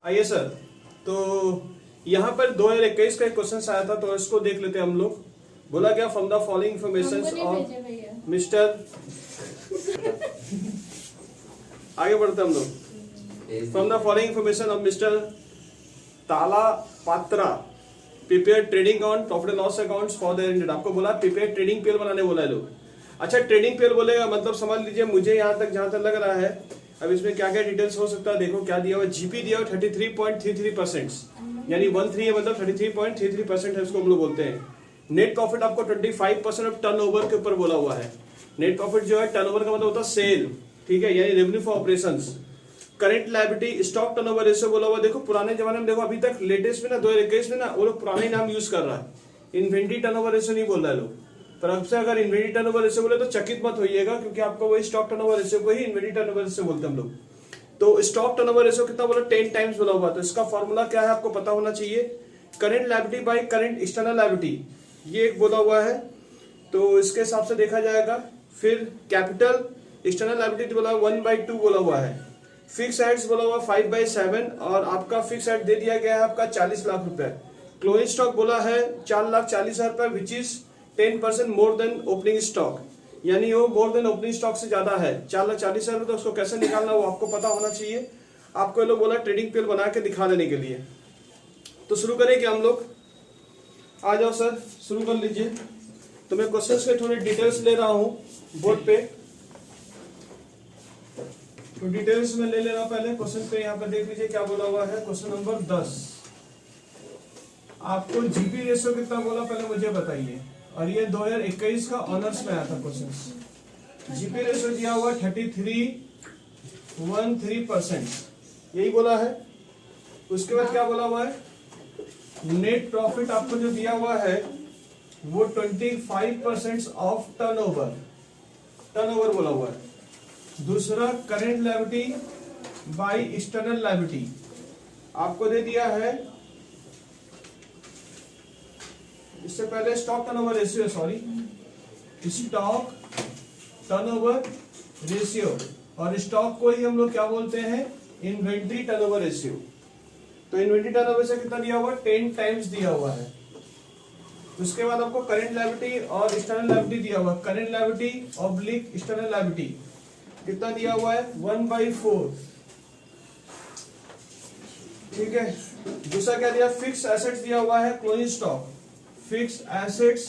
आइए सर, तो यहाँ पर 2021 का एक क्वेश्चन आया था, तो इसको देख लेते हैं हम लोग। बोला गया from the following information of mister आगे बढ़ते हम लोग। From the following information of mister Tala Patra prepare trading account profit and loss accounts for the ended. आपको बोला प्रिपेयर ट्रेडिंग पीएल बनाने बोला है लोग। अच्छा, ट्रेडिंग पीएल बोलेगा मतलब समझ लीजिए, मुझे यहाँ तक जहां तक लग रहा है, अब इसमें क्या क्या डिटेल्स हो सकता है। देखो क्या दिया हुआ, जीपी दिया हुआ 33.33%, यानी 13 है मतलब 33.33% है, इसको हम लोग बोलते हैं। नेट प्रॉफिट आपको 25% ऑफ टर्नओवर के ऊपर बोला हुआ है। नेट प्रॉफिट जो है, टर्नओवर का मतलब होता है सेल, ठीक है, यानी revenue for operations. Current liability stock turnover ratio बोला हुआ। देखो पुराने जमाने में, देखो अभी तक लेटेस्ट में ना 2021 में ना वो लोग पुराने नाम यूज कर रहा है, इन्वेंट्री टर्नओवर रेशियो नहीं बोल रहा है लोग। पर अब से अगर इन्वेंट्री टर्नओवर रेशियो बोले तो चकित मत होइएगा, क्योंकि आपको वही स्टॉक टर्नओवर रेशियो को ही इन्वेंट्री टर्नओवर रेशियो बोलते हैं हम लोग। तो स्टॉक टर्नओवर रेशियो कितना बोला, 10 टाइम्स बोला हुआ। तो इसका फॉर्मूला क्या है आपको पता होना चाहिए। Current liability by current external liability, ये एक बोला हुआ है, तो इसके हिसाब से देखा जाएगा। फिर कैपिटल एक्सटर्नल लायबिलिटी बोला 1/2 बोला हुआ है। फिक्स एड्स बोला हुआ 5/7, और आपका फिक्स एड दे दिया गया है आपका 40 लाख रुपए। क्लोजिंग स्टॉक बोला है 4,40,000 रुपए, which is 10% more than opening stock, यानी वो मोर देन ओपनिंग स्टॉक से ज्यादा है 4,40,000 रुपए। तो उसको कैसे निकालना वो आपको पता होना चाहिए। आपको ये लोग बोला ट्रेडिंग पीएल बना के दिखा देने के लिए। तो शुरू करेंगे हम लोग। आ जाओ सर, शुरू कर लीजिए। तो मैं क्वेश्चंस के थोड़े डिटेल्स ले रहा हूं बोर्ड पे, तो डिटेल्स में ले रहा हूं पहले क्वेश्चन पे। यहाँ पे देख लीजिए क्या बोला हुआ है। क्वेश्चन नंबर 10, आपको जीपी रेशियो कितना बोला पहले मुझे बताइए। और ये 2021 का ऑनर्स में आया था क्वेश्चन। जीपी रेशियो दिया हुआ 33.13%, यही बोला है। उसके बाद क्या बोला हुआ है, नेट प्रॉफिट आपको जो दिया हुआ है वो 25% ऑफ टर्नओवर, टर्नओवर बोला हुआ है। दूसरा current liability by external liability आपको दे दिया है। इससे पहले stock turnover ratio, sorry, stock turnover ratio, और स्टॉक को ही हम लोग क्या बोलते हैं, इन्वेंट्री टर्नओवर रेशियो। तो इन्वेंट्री टर्नओवर से कितना दिया हुआ, 10 टाइम्स दिया हुआ है। उसके बाद आपको करंट लायबिलिटी और एक्सटर्नल लायबिलिटी दिया हुआ। Current liability oblique external liability कितना दिया हुआ है, 1/4, ठीक है। दूसरा क्या दिया, फिक्स एसेट्स दिया हुआ है, closing stock, fix assets,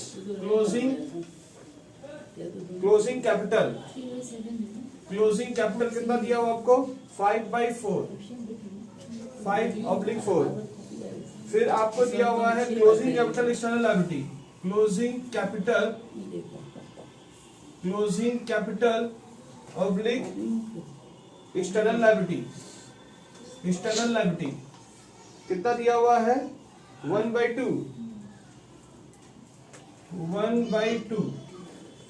closing capital, closing capital कितना दिया हुआ आपको, 5/4, 5/4। फिर आपको दिया हुआ है closing capital external liability, closing capital oblique external liability, external liability कितना दिया हुआ है, 1/2।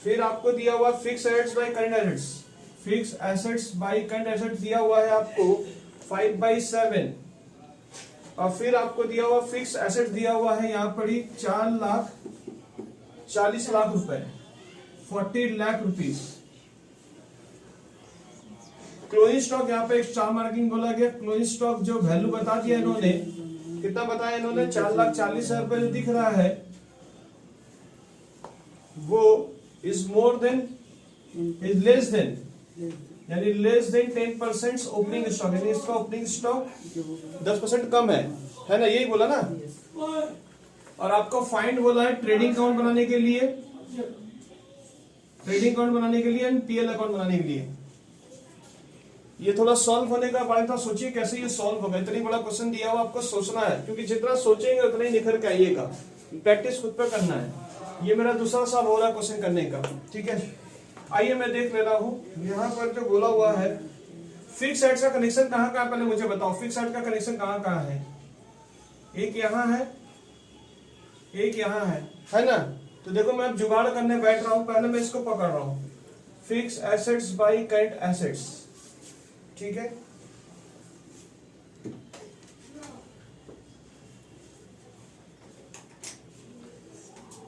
फिर आपको दिया हुआ fix assets by current assets, fix assets by current assets दिया हुआ है आपको 5/7। और फिर आपको दिया हुआ फिक्स एसेट दिया हुआ है यहाँ पर ही 4,40,00,000 रुपए, 40 लाख रुपीज। क्लोजिंग स्टॉक यहाँ पे एक स्टार मार्किंग बोला गया। क्लोजिंग स्टॉक जो वैल्यू बता दिया इन्होंने, कितना बताया इन्होंने, 4,40,000 रुपए जो दिख रहा है वो is more than, is less than, यानी लेस देन 10% ओपनिंग स्टॉक, यानी इसका ओपनिंग स्टॉक 10% कम है ना, यही बोला ना। और आपको फाइंड बोला है ट्रेडिंग अकाउंट बनाने के लिए, ट्रेडिंग अकाउंट बनाने के लिए एंड पीएल अकाउंट बनाने के लिए। ये थोड़ा सॉल्व होने का बात था, सोचिए कैसे ये सॉल्व होगा। इतनी बड़ा क्वेश्चन दिया हुआ, आपको सोचना है, क्योंकि जितना सोचेंगे उतना ही निखर के आइएगा। प्रैक्टिस खुद पे करना है। ये मेरा दूसरा साल हो रहा है क्वेश्चन करने का, ठीक है। आइए मैं देख ले रहा हूं यहाँ पर जो बोला हुआ है, फिक्स एड का कनेक्शन कहाँ कहाँ, पहले मुझे बताओ फिक्स एड का कनेक्शन कहाँ कहाँ है। एक यहाँ है, एक यहाँ है ना। तो देखो मैं अब जुगाड़ करने बैठ रहा हूं, पहले मैं इसको पकड़ रहा हूं, fix assets by current assets, ठीक है।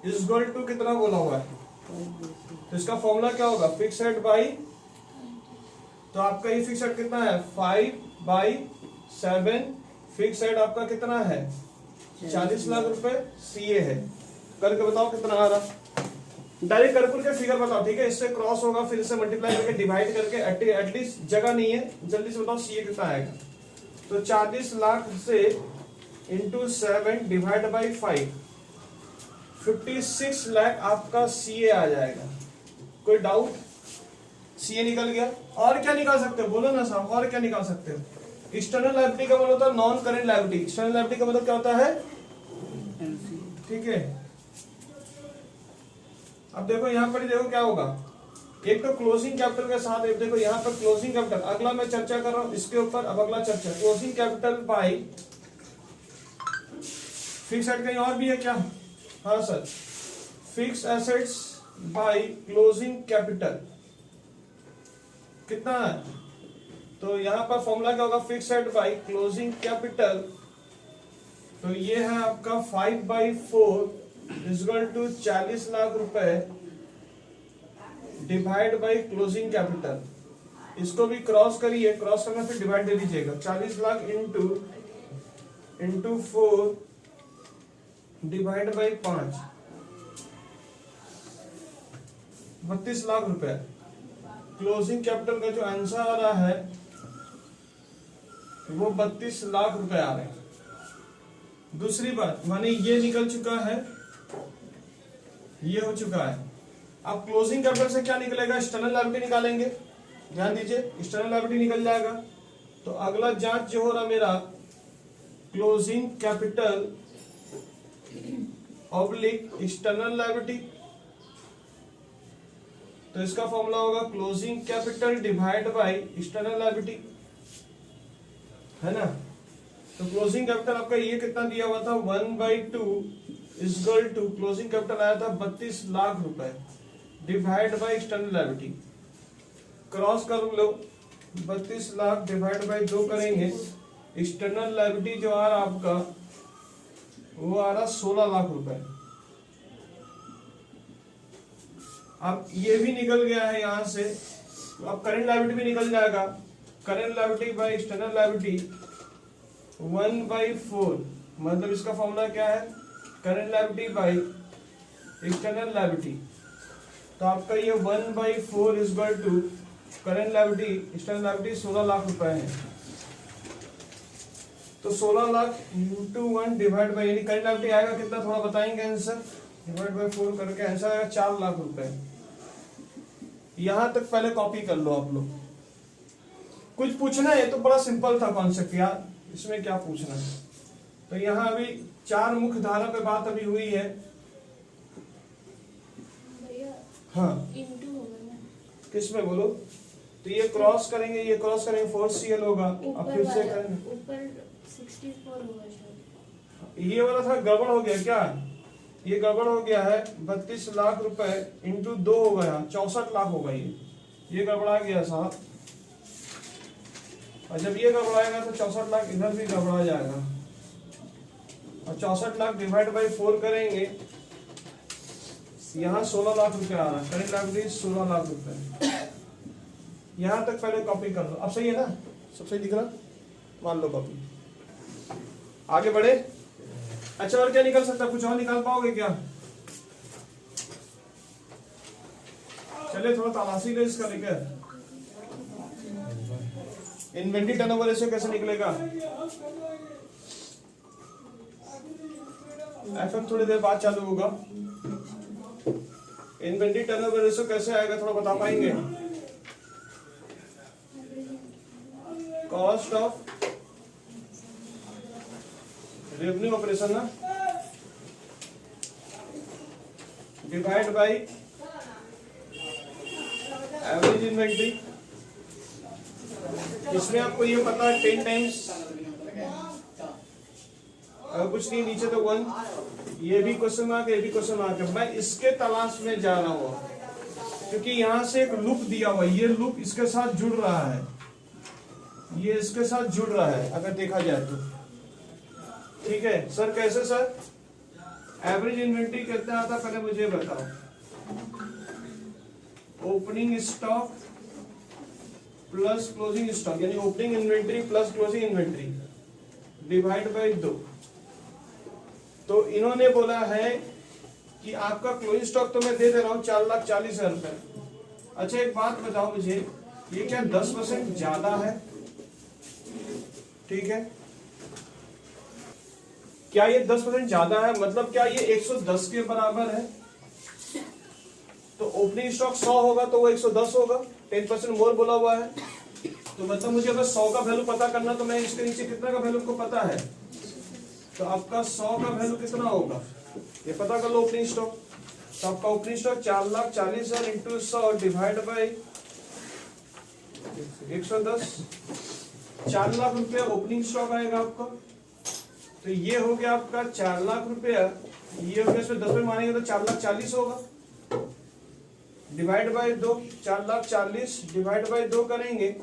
इज इक्वल टू कितना बोला हुआ है, तो इसका फॉर्मूला क्या होगा, फिक्स एड बाई, तो आपका ये फिक्स एड कितना है, 5/7 फिक्स साइड आपका कितना है 40 लाख रुपए, सीए है। करके बताओ कितना आ रहा, डायरेक्ट करके के फिगर बताओ, ठीक है। इससे क्रॉस होगा, फिर इससे मल्टीप्लाई करके डिवाइड करके, एटलीस्ट जगह नहीं है, जल्दी से बताओ सीए कितना आएगा। तो 40 लाख से इंटू 7 डिवाइड बाई 5, 56 लाख आपका सीए आ जाएगा। कोई डाउट? सीए निकल गया। और क्या निकाल सकते हो बोलो ना साहब, और क्या निकाल सकते हो? एक्सटर्नल लायबिलिटी का मतलब होता है non current liability. External liability का मतलब क्या होता है, ठीक है। अब देखो यहाँ पर देखो क्या होगा, एक तो क्लोजिंग कैपिटल के साथ, एक देखो यहाँ पर क्लोजिंग कैपिटल, अगला मैं चर्चा कर रहा हूँ इसके ऊपर। अब अगला चर्चा closing capital by fix asset, कहीं और भी है क्या? हाँ sir, fix assets by closing capital कितना है? तो यहाँ पर फॉर्मूला क्या होगा, fix asset by closing capital, तो ये है आपका 5/4 इक्वल टू 40 लाख रुपए डिवाइड बाय क्लोजिंग कैपिटल। इसको भी क्रॉस करिए, क्रॉस करना फिर डिवाइड दे दीजिएगा। 40 lakh into 4 divide by 5, 32 lakh रुपए। क्लोजिंग कैपिटल का जो आंसर आ रहा है वो 32 लाख रुपए आ रहे हैं। दूसरी बात, माने ये निकल चुका है, ये हो चुका है। अब क्लोजिंग कैपिटल से क्या निकलेगा, एक्सटर्नल लायबिलिटी निकालेंगे। ध्यान दीजिए, एक्सटर्नल लायबिलिटी निकल जाएगा। तो अगला जांच जो हो रहा मेरा, closing capital oblique external liability, तो इसका फॉर्मूला होगा closing capital divide by external liability, है ना। तो क्लोजिंग कैपिटल आपका ये कितना दिया हुआ था, 1/2 इक्वल टू क्लोजिंग कैपिटल आया था 32 लाख रुपए divide by external liability. Cross कर लो, 32 लाख डिवाइड बाय 2 करेंगे, एक्सटर्नल लायबिलिटी जो आ रहा आपका वो आ रहा 16 लाख रुपए। अब ये भी निकल गया है यहाँ से, अब करेंट लायबिलिटी भी निकल जाएगा। Current liability by external liability 1/4, मतलब इसका फॉर्मूला क्या है, current liability by external liability. तो आपका ये 1/4 equal to current liability external liability 16 lakh रुपए है। तो 16 लाख इंटू 1 डिवाइड बाय, यानी करेंट लायबिलिटी आएगा कितना, थोड़ा बताएंगे आंसर, डिवाइड बाय 4 करके आंसर आएगा 4 लाख रुपए। यहां तक पहले कॉपी कर लो आप लोग। कुछ पूछना है तो बड़ा सिंपल था कॉन्सेप्ट यार, इसमें क्या पूछना है। तो यहाँ अभी 4 मुख्य धारा पे बात अभी हुई है। हाँ किस में बोलो, तो ये क्रॉस करेंगे, ये क्रॉस करेंगे, 4CL होगा। अब फिर से करेंगे, ऊपर 64 होगा शायद। ये वाला था गड़बड़ हो गया क्या, ये गड़बड़ हो गया है। 32 लाख रुपए इंटू 2 हो गया, 64 लाख होगा। ये गड़बड़ा गया साहब। और जब ये गड़बड़ाएगा तो 64 लाख इधर भी गड़बड़ा जाएगा। और 64 लाख डिवाइड बाई 4 करेंगे, यहाँ 16 लाख रुपए आ रहा है। करेंट लायबिलिटी 16 लाख रुपए। यहाँ तक पहले कॉपी कर लो। अब सही है ना, सब सही दिख रहा, मान लो कॉपी। आगे बढ़े। अच्छा और क्या निकल सकता है, कुछ और निकाल पाओगे क्या? चलिए थोड़ा तलाशी ले इसका लेकर। इन्वेंटरी टर्नओवर रेशियो कैसे निकलेगा, एफएम थोड़ी देर बाद चालू होगा। इन्वेंटरी टर्नओवर रेशियो कैसे आएगा, थोड़ा बता पाएंगे? कॉस्ट ऑफ रेवेन्यू ऑपरेशन ना, डिवाइड बाय एवरेज इन्वेंटरी। इसमें आपको ये पता है 10 टाइम्स, अगर कुछ नहीं नीचे तो 1। ये भी क्वेश्चन मार्क, ये भी क्वेश्चन मार्क है। मैं इसके तलाश में जा रहा हूँ क्योंकि यहां से एक लूप दिया हुआ है, ये लूप इसके साथ जुड़ रहा है, ये इसके साथ जुड़ रहा है अगर देखा जाए तो। ठीक है सर, कैसे सर? एवरेज इन्वेंटरी कितना आता पहले मुझे बताओ। Opening stock plus closing stock, यानी opening inventory plus closing inventory divide by 2। तो इन्होंने बोला है कि आपका क्लोजिंग स्टॉक तो मैं दे दे रहा हूं 4,40,000 रुपए। अच्छा एक बात बताओ मुझे, ये क्या 10% ज्यादा है? ठीक है, क्या ये 10% ज्यादा है? मतलब क्या ये 110 के बराबर है? तो ओपनिंग स्टॉक 100 होगा तो वो 110 होगा, 10% मोर बोला हुआ है। तो मतलब मुझे अगर 100 का वैल्यू पता करना तो मैं इसके नीचे कितना का वैल्यू को पता है, तो आपका 100 का वैल्यू कितना होगा ये पता कर लो ओपनिंग स्टॉक। तो आपका opening stock 4,40,000 into 100 divide by 110, 4 lakh रुपया ओपनिंग स्टॉक आएगा आपका। तो ये हो गया आपका 4 लाख रुपया, ये हो गया, इसमें 10 में मानेंगे तो 4,40,000 होगा, डिवाइड बाई 2, 4,40,000 डिवाइड बाई 2 करेंगे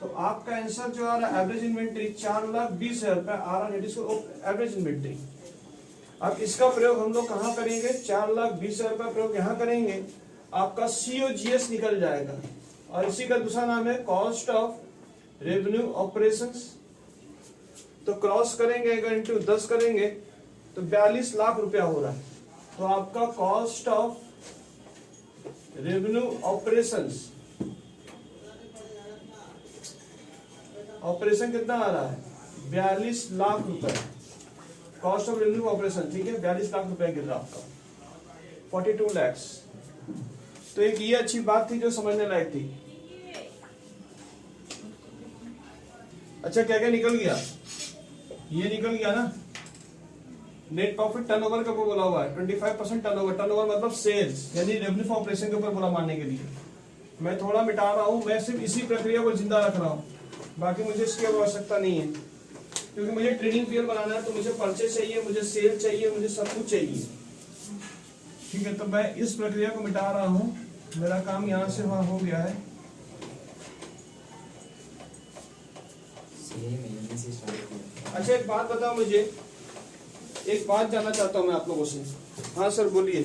तो आपका आंसर जो आ रहा है एवरेज इन्वेंट्री 4,20,000 रुपए आ रहा है, एवरेज इन्वेंट्री। अब इसका प्रयोग हम लोग कहाँ करेंगे, 4,20,000 रुपए प्रयोग यहाँ करेंगे, आपका COGS निकल जाएगा और इसी का दूसरा नाम है कॉस्ट ऑफ रेवेन्यू ऑपरेशंस। तो क्रॉस करेंगे अगर इंटू 10 करेंगे तो 42 लाख रुपया हो रहा है। तो आपका cost of revenue operations, operation कितना आ रहा है 42 लाख रुपए, कॉस्ट ऑफ रेवेन्यू ऑपरेशन। ठीक है, 42 लाख रुपए गिर रहा आपका, 42 lakhs। तो एक ये अच्छी बात थी जो समझने लायक थी। अच्छा क्या क्या निकल गया, ये निकल गया ना, नेट प्रॉफिट टर्नओवर का बोला हुआ है 25% टर्नओवर। टर्नओवर मतलब सेल्स, यानी रेवेन्यू फॉर ऑपरेशन के ऊपर बोला मानने के लिए। मैं थोड़ा मिटा रहा हूं, मैं सिर्फ इसी प्रक्रिया को जिंदा रख रहा हूं, बाकी मुझे इसकी आवश्यकता नहीं है, क्योंकि मुझे ट्रेडिंग पीरियड बनाना है तो मुझे परचेज चाहिए, मुझे सेल चाहिए, मुझे सब कुछ चाहिए। ठीक है, तो मैं इस प्रक्रिया को मिटा रहा हूं, मेरा काम यहां से वहां हो गया है। अच्छा एक बात बताओ मुझे, एक बात जानना चाहता हूं मैं आप लोगों से। हाँ सर बोलिए।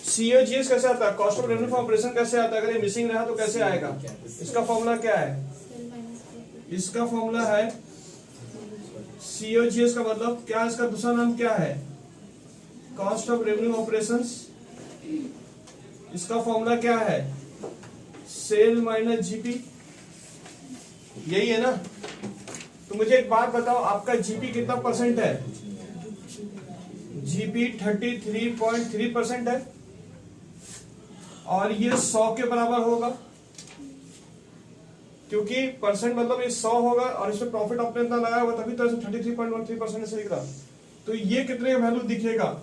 COGS कैसे आता है, cost of revenue for operation कैसे आता है? अगर ये मिसिंग रहा तो कैसे आएगा? इसका फॉर्मूला क्या है? इसका फॉर्मूला है COGS का मतलब क्या, इसका दूसरा नाम क्या है? Cost of revenue operations. इसका फॉर्मूला क्या है? सेल माइनस जीपी, यही है ना? तो मुझे एक बात बताओ, आपका जीपी कितना परसेंट है? जीपी 33.3% है और ये 100 के बराबर होगा, क्योंकि परसेंट मतलब ये 100 होगा और इसमें प्रॉफिट आपने इतना लगाया होगा तभी तो 33.13% से दिख रहा। तो ये कितने का वैल्यू दिखेगा?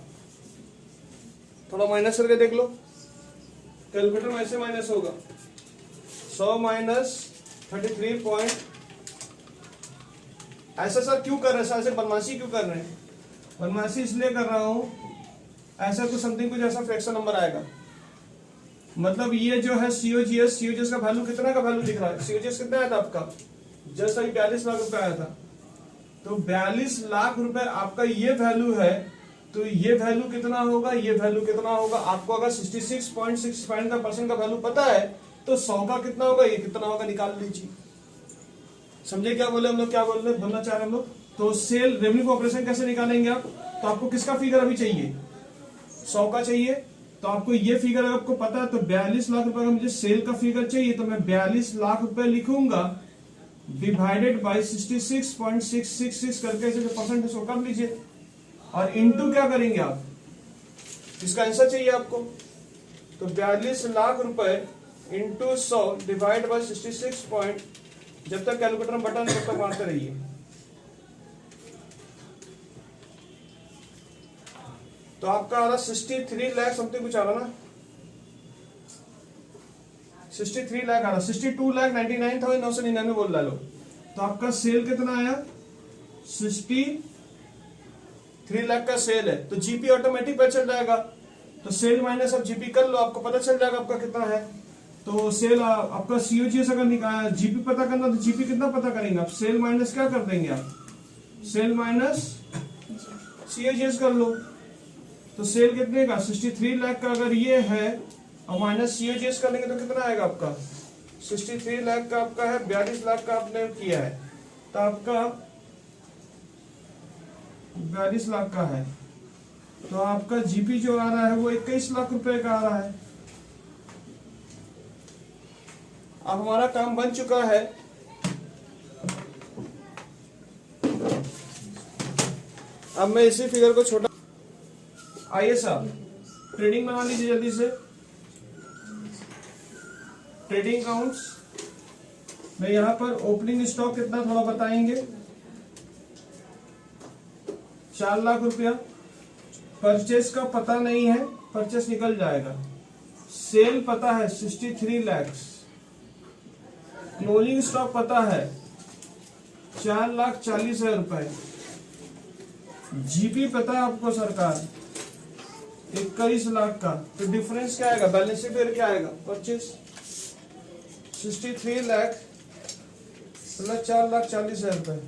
थोड़ा माइनस करके देख लो, कैलकुलेटर में ऐसे माइनस होगा 100 माइनस 33 ऐसा सर क्यों कर रहे हैं, ऐसे बदमाशी क्यों कर रहे हैं? बदमाशी इसलिए कर रहा हूं, ऐसा कुछ समथिंग कुछ ऐसा फ्रैक्शन नंबर आएगा। मतलब ये जो है COGS का वैल्यू कितना का वैल्यू दिख रहा है? COGS कितना आया था आपका? जस्ट अभी 42 लाख रुपए आया था। तो 42 लाख रुपए आपका ये वैल्यू है, तो ये वैल्यू कितना होगा, ये वैल्यू कितना होगा? आपको अगर 66.65 का परसेंट का वैल्यू पता है तो 100 का कितना होगा, ये कितना होगा निकाल लीजिए। समझे क्या बोले हम लोग, क्या बोलना चाह रहे हैं हम लोग? तो सेल रेवेन्यू ऑपरेशन कैसे निकालेंगे आप? तो आपको किसका फिगर अभी चाहिए? 100 का चाहिए। तो आपको ये फिगर आपको पता है, तो 42 लाख रुपए का मुझे सेल का फिगर चाहिए, तो मैं 42 लाख रुपए लिखूंगा डिवाइडेड बाय 66.666 करके जो परसेंट है कर लीजिए और इनटू क्या करेंगे आप, इसका आंसर चाहिए आपको। तो 42 लाख रुपए इंटू 100 डिवाइड बाय 66 जब तक कैलकुलेटर में बटन तब तक मारते रहिए। तो आपका आ रहा 63 लाख समथिंग कुछ आ रहा ना, 63 लाख आ रहा, 62,99,999 बोल डालो। तो आपका सेल कितना आया? 63 लाख का सेल है, तो जीपी ऑटोमेटिक पता चल जाएगा। तो सेल माइनस अब जीपी कर लो, आपको पता चल जाएगा आपका कितना है। तो सेल आपका COGS अगर निकाल जीपी पता करना तो जीपी कितना पता करेंगे आप? सेल माइनस क्या कर देंगे आप? सेल माइनस COGS कर लो। तो सेल कितने का? 63 लाख का अगर ये है और माइनस COGS कर लेंगे तो कितना आएगा आपका? 63 लाख का आपका है, 42 लाख का आपने किया है, तो आपका 42 लाख का है, तो आपका जीपी जो आ रहा है वो 21 लाख रुपए का आ रहा है। अब हमारा काम बन चुका है। अब मैं इसी फिगर को छोटा, आइए साहब ट्रेडिंग बना लीजिए जल्दी से। ट्रेडिंग अकाउंट्स में यहां पर ओपनिंग स्टॉक कितना थोड़ा बताएंगे, 4 लाख रुपया। परचेस का पता नहीं है, परचेस निकल जाएगा। सेल पता है 63 लाख। क्लोजिंग स्टॉक पता है 4,40,000 रुपए। जीपी पता है आपको सरकार 21 लाख का। तो डिफरेंस क्या आएगा, बैलेंस शीट क्या आएगा, परचेस 63 लाख प्लस 4,40,000 रुपए,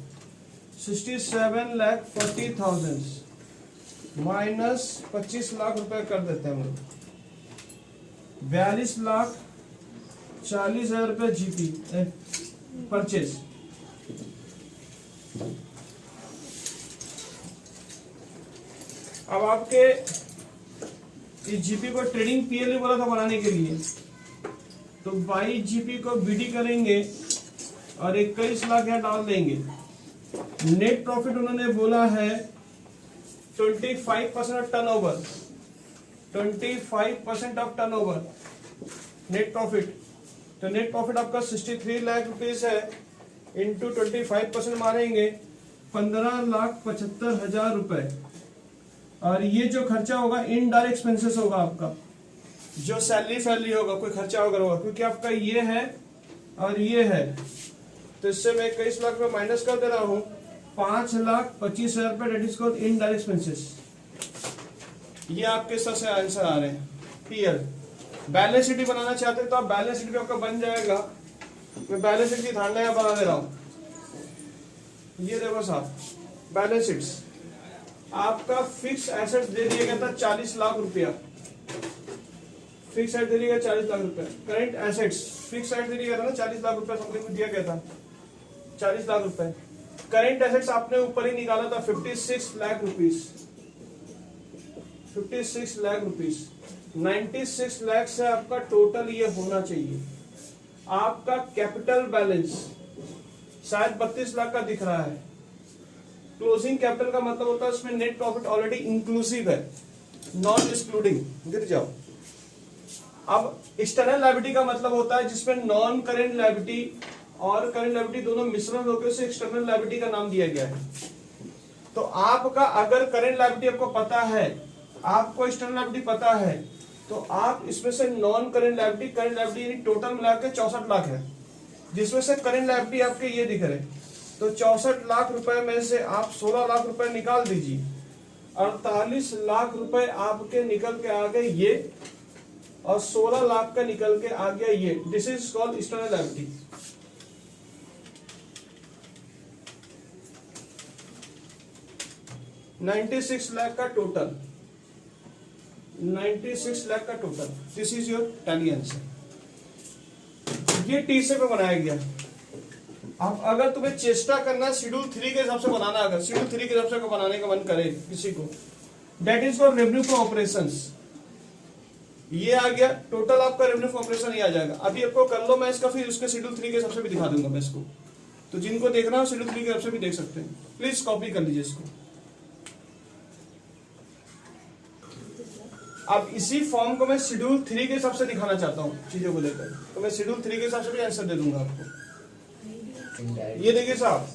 67,40,000 माइनस 25 लाख रुपए कर देते हैं हम लोग। 42,40,000 रुपए जीपी परचेस। अब आपके इस जीपी को ट्रेडिंग पीएल बोला था बनाने के लिए, तो 22 जीपी को बीडी करेंगे और 21 लाख यहाँ डाल देंगे। नेट प्रॉफिट उन्होंने बोला है 25% of turnover, 25% of turnover net profit. तो नेट प्रॉफिट आपका 63 लाख रुपीस है, इंटू 25% मारेंगे 15,75,000 रुपए। और ये जो खर्चा होगा इनडायरेक्ट एक्सपेंसेस होगा आपका, जो सैलरी फैलरी होगा, कोई खर्चा वगैरह होगा, क्योंकि आपका ये है और ये है। तो इससे मैं 21 लाख रुपए माइनस कर दे रहा हूँ, 5,25,000 रुपए that is called indirect expenses. ये आपके सबसे आंसर आ रहे हैं पीएल। बैलेंस शीट बनाना चाहते हैं तो आप बैलेंस शीट भी आपका बन जाएगा। मैं बैलेंस शीट की धारणा यहाँ बना दे रहा हूँ। ये देखो साहब, बैलेंस शीट्स आपका फिक्स एसेट्स दे दिया गया था 40 लाख रुपया। फिक्स एसेट दे दिया गया 40 लाख रुपया। करेंट एसेट्स फिक्स एसेट दे दिया गया था ना 40 लाख रुपया, समथिंग में दिया गया था 40 लाख रुपए। करेंट एसेट्स आपने ऊपर ही निकाला था 56 लाख रुपीस, 56 लाख रुपीस। 96 लाख से आपका टोटल ये होना चाहिए। आपका कैपिटल बैलेंस शायद 32 लाख का दिख रहा है। क्लोजिंग कैपिटल का मतलब होता है उसमें नेट प्रॉफिट ऑलरेडी इंक्लूसिव है, नॉन एक्सक्लूडिंग। गिर जाओ। अब एक्सटर्नल लायबिलिटी का मतलब होता है जिसमें नॉन करेंट लायबिलिटी और करेंट लायबिलिटी दोनों मिश्रण होकर उसे एक्सटर्नल लायबिलिटी का नाम दिया गया है। तो आपका अगर करेंट लायबिलिटी आपको पता है, आपको एक्सटर्नल लायबिलिटी पता है, तो आप इसमें से non current liability, current liability total मिला के 64 लाख है, जिसमें से करेंट लायबिलिटी आपके ये दिख रहे। तो 64 लाख रुपए में से आप 16 लाख रुपए निकाल दीजिए, 48 लाख रुपए आपके निकल के आ गए ये, और 16 लाख का निकल के आ गया ये। This is called external liability. $96 lakh का टोटल, 96 लाख का total. This is your tally answer. ये टी से पे बनाया गया। अब अगर तुम्हें चेष्टा करना शेड्यूल 3 के हिसाब से बनाना, अगर शेड्यूल 3 के हिसाब से बनाने का मन करे किसी को, that is for revenue for operations. ये आ गया टोटल आपका रेवेन्यू फॉर ऑपरेशन, ये आ जाएगा। अभी आपको कर लो मैं इसका, फिर उसके शेड्यूल 3 के हिसाब से भी दिखा दूंगा मैं इसको। तो जिनको देखना हो शेड्यूल 3 के हिसाब से भी देख सकते हैं। प्लीज कॉपी कर लीजिए इसको। अब इसी फॉर्म को मैं शेड्यूल 3 के हिसाब से दिखाना चाहता हूँ चीजों को लेकर, तो मैं शेड्यूल 3 के हिसाब से भी आंसर दे दूंगा आपको। ये देखिए साहब,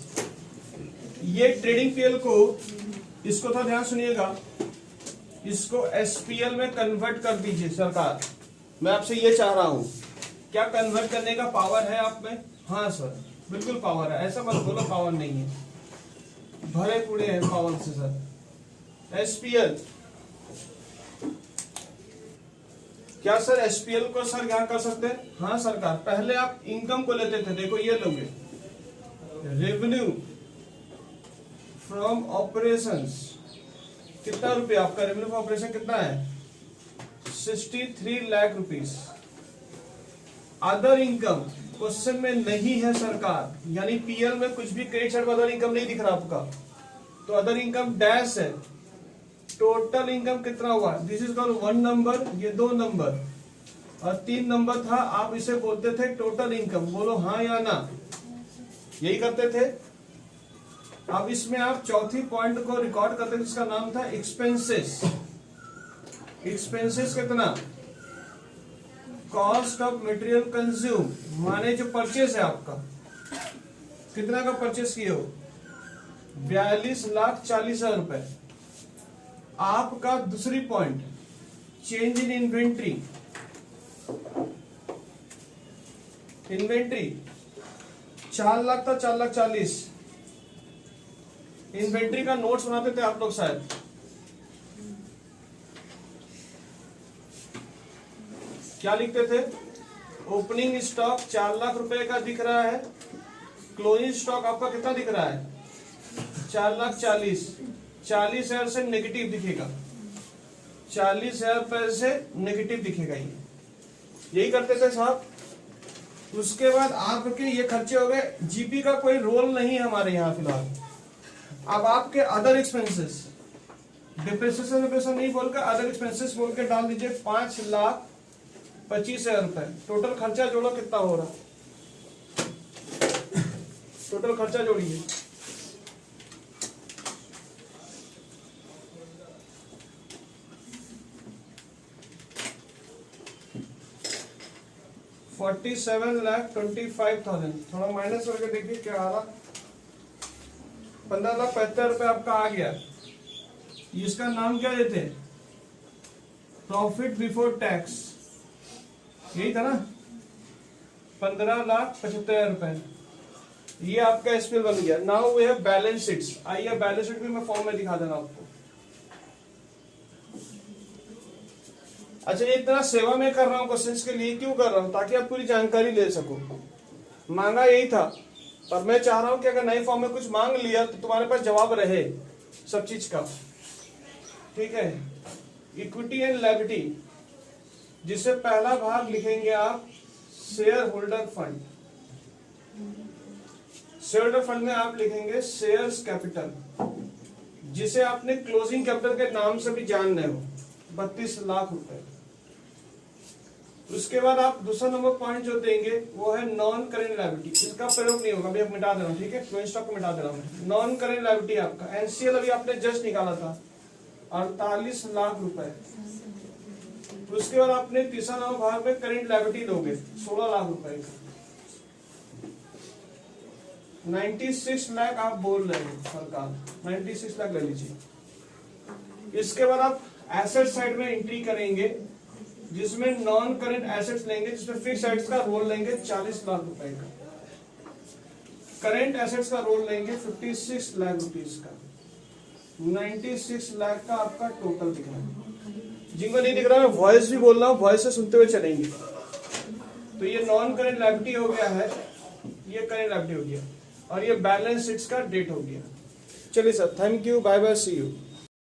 ये ट्रेडिंग पीएल को, इसको थोड़ा ध्यान सुनिएगा, इसको एसपीएल में कन्वर्ट कर दीजिए सरकार। मैं आपसे ये चाह रहा हूं, क्या कन्वर्ट करने का पावर है आप में? हाँ सर, बिल्कुल पावर है। ऐसा मत बोलो पावर नहीं है, भरे पूरे हैं पावर से सर। एसपीएल, क्या सर एसपीएल को सर क्या कर सकते हैं? हाँ सरकार, पहले आप इनकम को लेते थे, देखो ये लोगे रेवेन्यू फ्रॉम ऑपरेशंस। कितना रुपया आपका रेवेन्यू फ्रॉम ऑपरेशन कितना है? 63 lakh rupees. Other income question में नहीं है सरकार, यानी पीएल में कुछ भी क्रेडिट साइड अदर इनकम नहीं दिख रहा आपका। तो अदर इनकम डैश है। टोटल इनकम कितना हुआ, दिस इज कॉल्ड 1 नंबर, ये 2 नंबर और 3 नंबर था, आप इसे बोलते थे टोटल इनकम। बोलो हाँ या ना, यही करते थे। अब इसमें आप चौथी पॉइंट को रिकॉर्ड करते थे जिसका नाम था एक्सपेंसेस। एक्सपेंसेस कितना, कॉस्ट ऑफ मटेरियल कंज्यूम, माने जो परचेस है आपका, कितना का परचेस किए हो, 42,40,000 रुपए। आपका दूसरी point change in inventory. Inventory 4 lakh था, 4,40,000। इन्वेंट्री का नोट्स बनाते थे आप लोग शायद, क्या लिखते थे, ओपनिंग स्टॉक 4 लाख रुपए का दिख रहा है, क्लोजिंग स्टॉक आपका कितना दिख रहा है, 4,40,000। 40,000 से नेगेटिव दिखेगा, 40,000 रुपए से नेगेटिव दिखेगा, यही करते थे साहब। उसके बाद आपके ये खर्चे हो गए, जीपी का कोई रोल नहीं है हमारे यहाँ फिलहाल। अब आपके अदर एक्सपेंसेस, डिप्रेसिएशन नहीं बोलकर अदर एक्सपेंसेस बोल के डाल दीजिए 5,25,000 रुपए। टोटल खर्चा जोड़ो कितना हो रहा, टोटल खर्चा जोड़िए, $47,25,000। थोड़ा माइनस करके देखिए क्या आ रहा, 15,75,000 रुपए आपका आ गया। इसका नाम क्या देते, प्रॉफिट बिफोर टैक्स, यही था ना, 15,75,000 रुपए। ये आपका एसपीएल बन गया। Now we have balance sheets. आइए बैलेंस शीट भी मैं फॉर्म में दिखा देना आपको। अच्छा, ये इतना सेवा में कर रहा हूँ क्वेश्चंस के लिए, क्यों कर रहा हूँ, ताकि आप पूरी जानकारी ले सको। मांगा यही था, पर मैं चाह रहा हूं कि अगर नए फॉर्म में कुछ मांग लिया तो तुम्हारे पास जवाब रहे सब चीज का, ठीक है। इक्विटी एंड लायबिलिटी, जिससे पहला भाग लिखेंगे आप share holder fund. Share holder fund में आप लिखेंगे शेयर्स कैपिटल, जिसे आपने क्लोजिंग कैपिटल के नाम से भी जान रहे हो, 32 लाख रुपए। उसके बाद आप दूसरा नंबर पॉइंट जो देंगे वो है नॉन करेंट लायबिलिटी। इसका प्रयोग नहीं होगा, अभी आप मिटा दे रहा हूँ, ठीक है, क्लोजिंग स्टॉक को मिटा दे रहा हूँ। नॉन करेंट लायबिलिटी आपका एनसीएल अभी आपने जस्ट निकाला था 48 लाख रुपए। उसके बाद आपने तीसरा नंबर भाग में करेंट लायबिलिटी दोगे 16 लाख रुपए का, 96 लाख आप बोल रहे हो सरकार, 96 लाख ले लीजिए। इसके बाद आप एसेट साइड में एंट्री करेंगे, जिसमें नॉन करेंट एसेट्स लेंगे, जिसमें फिक्स एसेट्स का रोल लेंगे 40 लाख रुपए का, करेंट एसेट्स का रोल लेंगे 56 लाख रुपीस का, 96 लाख का आपका टोटल दिख रहा है। जिनको नहीं दिख रहा मैं वॉइस भी बोल रहा हूँ, वॉइस से सुनते हुए चलेंगे। तो ये नॉन करेंट लायबिलिटी हो गया है, ये करेंट लायबिलिटी हो गया, और ये बैलेंस शीट्स का डेट हो गया। चलिए sir, thank you, bye bye, see you.